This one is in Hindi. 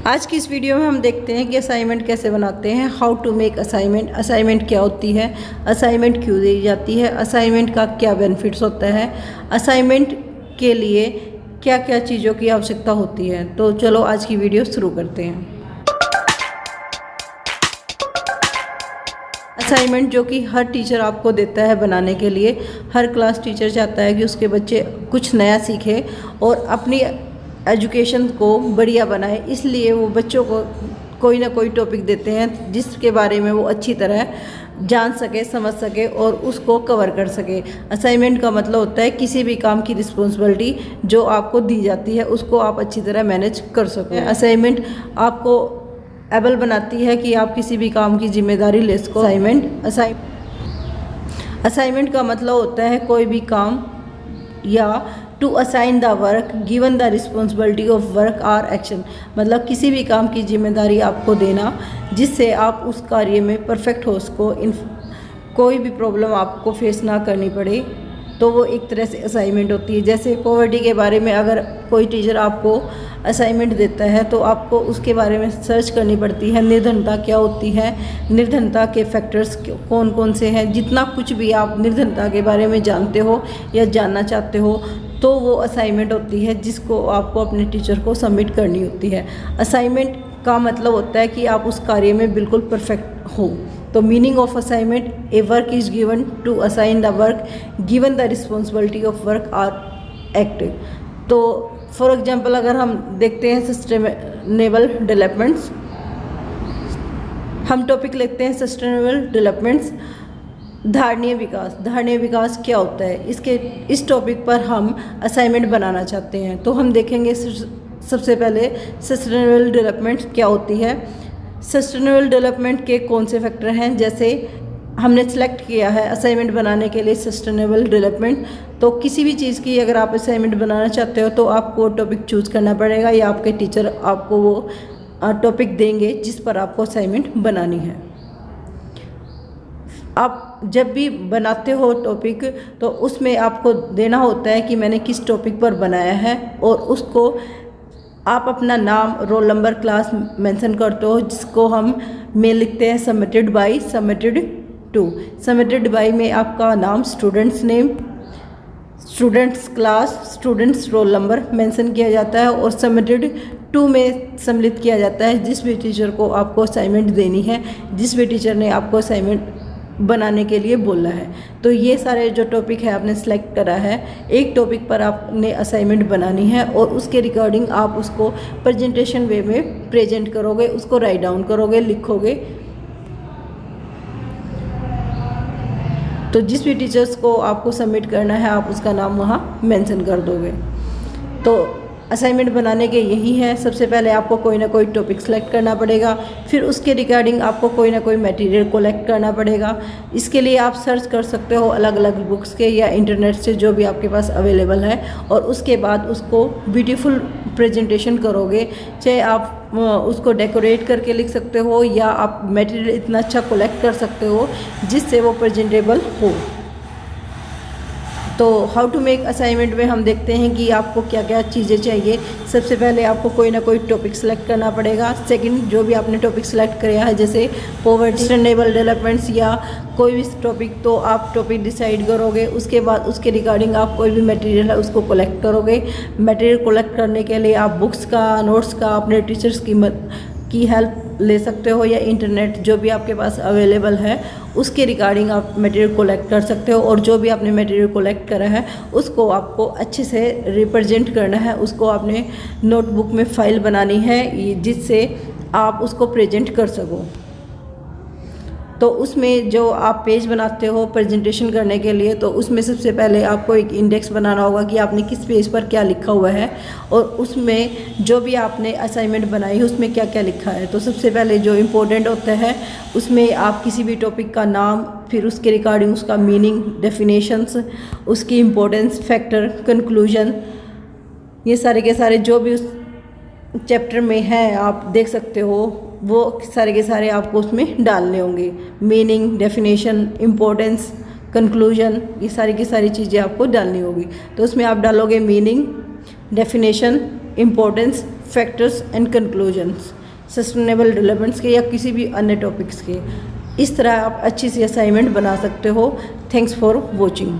आज की इस वीडियो में हम देखते हैं कि असाइनमेंट कैसे बनाते हैं। How to make assignment, assignment क्या होती है, असाइनमेंट क्यों दी जाती है, असाइनमेंट का क्या बेनिफिट्स होता है, असाइनमेंट के लिए क्या क्या चीज़ों की आवश्यकता होती है। तो चलो आज की वीडियो शुरू करते हैं। असाइनमेंट जो कि हर टीचर आपको देता है बनाने के लिए। हर क्लास टीचर चाहता है कि उसके बच्चे कुछ नया सीखें और अपनी एजुकेशन को बढ़िया बनाए, इसलिए वो बच्चों को कोई ना कोई टॉपिक देते हैं जिसके बारे में वो अच्छी तरह जान सके, समझ सके और उसको कवर कर सके। असाइनमेंट का मतलब होता है किसी भी काम की रिस्पॉन्सिबिलिटी जो आपको दी जाती है उसको आप अच्छी तरह मैनेज कर सकें। असाइनमेंट आपको एबल बनाती है कि आप किसी भी काम की जिम्मेदारी ले सको। असाइनमेंट का मतलब होता है कोई भी काम या to assign the work given the responsibility of work or action, मतलब किसी भी काम की जिम्मेदारी आपको देना जिससे आप उस कार्य में परफेक्ट हो सको, कोई भी प्रॉब्लम आपको फेस ना करनी पड़े, तो वो एक तरह से असाइनमेंट होती है। जैसे पॉवर्टी के बारे में अगर कोई टीचर आपको असाइनमेंट देता है तो आपको उसके बारे में सर्च करनी पड़ती है। निर्धनता क्या होती है, निर्धनता के फैक्टर्स कौन कौन से हैं, जितना कुछ भी आप निर्धनता के बारे में जानते हो या जानना चाहते हो तो वो असाइनमेंट होती है जिसको आपको अपने टीचर को सबमिट करनी होती है। असाइनमेंट का मतलब होता है कि आप उस कार्य में बिल्कुल परफेक्ट हो। तो meaning of assignment, a work is given to assign the work given the responsibility of work or act. तो फॉर एग्जांपल अगर हम देखते हैं सस्टेनेबल डेवलपमेंट्स, हम टॉपिक लेते हैं सस्टेनेबल डेवलपमेंट्स, धारणीय विकास। धारणीय विकास क्या होता है, इस टॉपिक पर हम असाइनमेंट बनाना चाहते हैं। तो हम देखेंगे सबसे पहले सस्टेनेबल डेवलपमेंट क्या होती है। सस्टेनेबल डेवलपमेंट के कौन से फैक्टर हैं, जैसे हमने सेलेक्ट किया है असाइनमेंट बनाने के लिए सस्टेनेबल डेवलपमेंट, तो किसी भी चीज़ की अगर आप असाइनमेंट बनाना चाहते हो तो आपको टॉपिक चूज़ करना पड़ेगा या आपके टीचर आपको वो टॉपिक देंगे जिस पर आपको असाइनमेंट बनानी है। आप जब भी बनाते हो टॉपिक तो उसमें आपको देना होता है कि मैंने किस टॉपिक पर बनाया है और उसको आप अपना नाम, रोल नंबर, क्लास मेंशन करते हो, जिसको हम में लिखते हैं submitted by, submitted to. Submitted by में आपका नाम, students name, students class, students roll number mention किया जाता है और सबमिटेड टू में सम्मिलित किया जाता है जिस भी टीचर को आपको असाइनमेंट देनी है, जिस भी टीचर ने आपको असाइनमेंट बनाने के लिए बोला है। तो ये सारे जो टॉपिक है आपने सेलेक्ट करा है, एक टॉपिक पर आपने असाइनमेंट बनानी है और उसके रिगार्डिंग आप उसको प्रेजेंटेशन वे में प्रेजेंट करोगे, उसको राइट डाउन करोगे, लिखोगे। तो जिस भी टीचर्स को आपको सबमिट करना है आप उसका नाम वहाँ मेंशन कर दोगे। तो असाइनमेंट बनाने के यही है, सबसे पहले आपको कोई ना कोई टॉपिक सेलेक्ट करना पड़ेगा, फिर उसके रिगार्डिंग आपको कोई ना कोई मटेरियल कलेक्ट करना पड़ेगा। इसके लिए आप सर्च कर सकते हो अलग अलग बुक्स के या इंटरनेट से, जो भी आपके पास अवेलेबल है, और उसके बाद उसको ब्यूटीफुल प्रेजेंटेशन करोगे। चाहे आप उसको डेकोरेट करके लिख सकते हो या आप मटेरियल इतना अच्छा कलेक्ट कर सकते हो जिससे वो प्रेजेंटेबल हो। तो हाउ टू मेक असाइनमेंट में हम देखते हैं कि आपको क्या क्या चीज़ें चाहिए। सबसे पहले आपको कोई ना कोई टॉपिक सेलेक्ट करना पड़ेगा। सेकंड, जो भी आपने टॉपिक सेलेक्ट किया है जैसे पॉवर्टी, सस्टेनेबल डेवलपमेंट्स या कोई भी टॉपिक, तो आप टॉपिक डिसाइड करोगे। उसके बाद उसके रिगार्डिंग आप कोई भी मटेरियल है उसको कलेक्ट करोगे। मटेरियल कलेक्ट करने के लिए आप बुक्स का, नोट्स का, अपने टीचर्स की हेल्प ले सकते हो या इंटरनेट जो भी आपके पास अवेलेबल है उसके रिगार्डिंग आप मटेरियल कलेक्ट कर सकते हो। और जो भी आपने मटेरियल कलेक्ट करा है उसको आपको अच्छे से रिप्रेजेंट करना है, उसको आपने नोटबुक में फाइल बनानी है जिससे आप उसको प्रेजेंट कर सको। तो उसमें जो आप पेज बनाते हो प्रेजेंटेशन करने के लिए, तो उसमें सबसे पहले आपको एक इंडेक्स बनाना होगा कि आपने किस पेज पर क्या लिखा हुआ है और उसमें जो भी आपने असाइनमेंट बनाई है उसमें क्या क्या लिखा है। तो सबसे पहले जो इम्पोर्टेंट होता है उसमें आप किसी भी टॉपिक का नाम, फिर उसके रिगार्डिंग उसका मीनिंग, डेफिनेशंस, उसकी इम्पोर्टेंस, फैक्टर, कंक्लूजन, ये सारे के सारे जो भी उस चैप्टर में है आप देख सकते हो, वो सारे के सारे आपको उसमें डालने होंगे। मीनिंग, डेफिनेशन, इम्पोर्टेंस, कंक्लूजन, ये सारी की सारी चीज़ें आपको डालनी होगी। तो उसमें आप डालोगे meaning, definition, importance, factors and conclusions, sustainable developments के या किसी भी अन्य टॉपिक्स के। इस तरह आप अच्छी सी असाइनमेंट बना सकते हो। Thanks for watching.